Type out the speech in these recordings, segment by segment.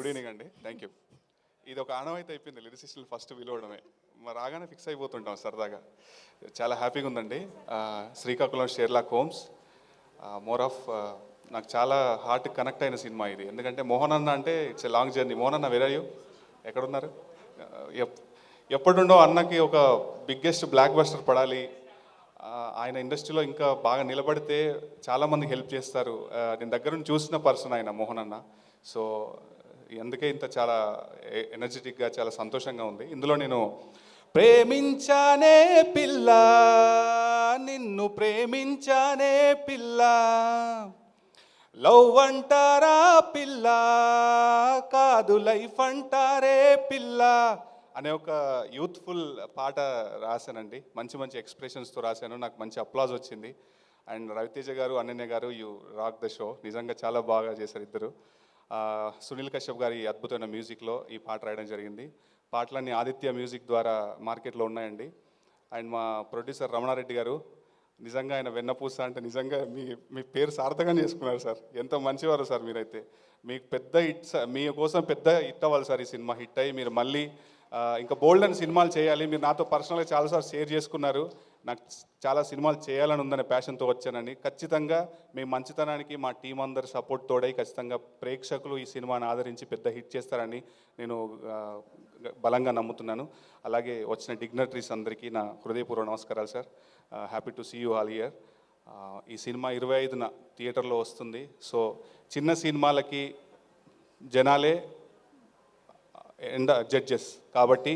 Good evening అండి. Thank you. ఇది ఒక ఆనవాయితీ అయిపోయింది లిరిసిస్టులు ఫస్ట్ పిలవడమే. మరి రాగానే ఫిక్స్ అయిపోతుంటాం సరదాగా. చాలా హ్యాపీగా ఉందండి. Srikakulam Sherlock Holmes more of నాకు చాలా హార్ట్ కనెక్ట్ అయిన సినిమా ఇది. ఎందుకంటే మోహన్ అన్న అంటే it's a long journey. Mohan అన్న వేర్ ఆర్ యూ? ఎక్కడున్నారు? ఎప్పటినుండో అన్నకి ఒక బిగ్గెస్ట్ బ్లాక్ బస్టర్ పడాలి, ఆయన ఇండస్ట్రీలో ఇంకా బాగా నిలబడితే చాలామందికి హెల్ప్ చేస్తారు. నేను దగ్గర నుంచి చూసిన పర్సన్ ఆయన మోహన్ అన్న. సో అందుకే ఇంత చాలా ఎనర్జెటిక్గా చాలా సంతోషంగా ఉంది. ఇందులో నేను ప్రేమించానే పిల్ల, నిన్ను ప్రేమించానే పిల్ల, లవ్ అంటారా పిల్ల, కాదు లైఫ్ అంటారే పిల్ల అనే ఒక యూత్ఫుల్ పాట రాశానండి. మంచి మంచి ఎక్స్ప్రెషన్స్తో రాశాను. నాకు మంచి అప్లాజ్ వచ్చింది. అండ్ రవితేజ గారు, అనన్య గారు, యూ రాక్ ద షో. నిజంగా చాలా బాగా చేశారు ఇద్దరు. సునీల్ కశ్యప్ గారి అద్భుతమైన మ్యూజిక్లో ఈ పాట రాయడం జరిగింది. పాటలన్నీ ఆదిత్య మ్యూజిక్ ద్వారా మార్కెట్లో ఉన్నాయండి. అండ్ మా ప్రొడ్యూసర్ రమణారెడ్డి గారు, నిజంగా ఆయన వెన్నపూస అంటే నిజంగా మీ పేరు సార్థకంగా చేసుకున్నారు సార్. ఎంత మంచివారు సార్ మీరైతే. మీకు పెద్ద హిట్, మీ కోసం పెద్ద హిట్ అవ్వాలి సార్. ఈ సినిమా హిట్ అయ్యి మీరు మళ్ళీ ఇంకా బోల్డ్ అని సినిమాలు చేయాలి. మీరు నాతో పర్సనల్గా చాలాసార్లు షేర్ చేసుకున్నారు. నాకు చాలా సినిమాలు చేయాలని ఉందనే ప్యాషన్తో వచ్చానని. ఖచ్చితంగా మీ మంచితనానికి మా టీం అందరి సపోర్ట్ తోడై ఖచ్చితంగా ప్రేక్షకులు ఈ సినిమాని ఆదరించి పెద్ద హిట్ చేస్తారని నేను బలంగా నమ్ముతున్నాను. అలాగే వచ్చిన డిగ్నటరీస్ అందరికీ నా హృదయపూర్వక నమస్కారాలు sir. Happy to see you all year. ఈ సినిమా 25న థియేటర్లో వస్తుంది. సో చిన్న సినిమాలకి జనాలే జడ్జెస్ కాబట్టి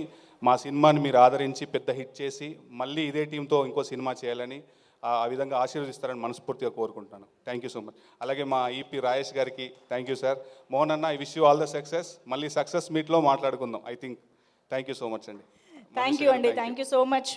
మా సినిమాని మీరు ఆదరించి పెద్ద హిట్ చేసి మళ్ళీ ఇదే టీంతో ఇంకో సినిమా చేయాలని ఆ విధంగా ఆశీర్వదిస్తారని మనస్ఫూర్తిగా కోరుకుంటున్నాను. Thank you so much. అలాగే మా ఈపీ రాయేష్ గారికి థ్యాంక్ యూ సార్. మోహన్ అన్న, I wish you all the success. మళ్ళీ సక్సెస్ మీట్లో మాట్లాడుకుందాం. I think. Thank you so much అండి. థ్యాంక్ యూ అండి. Thank you so much.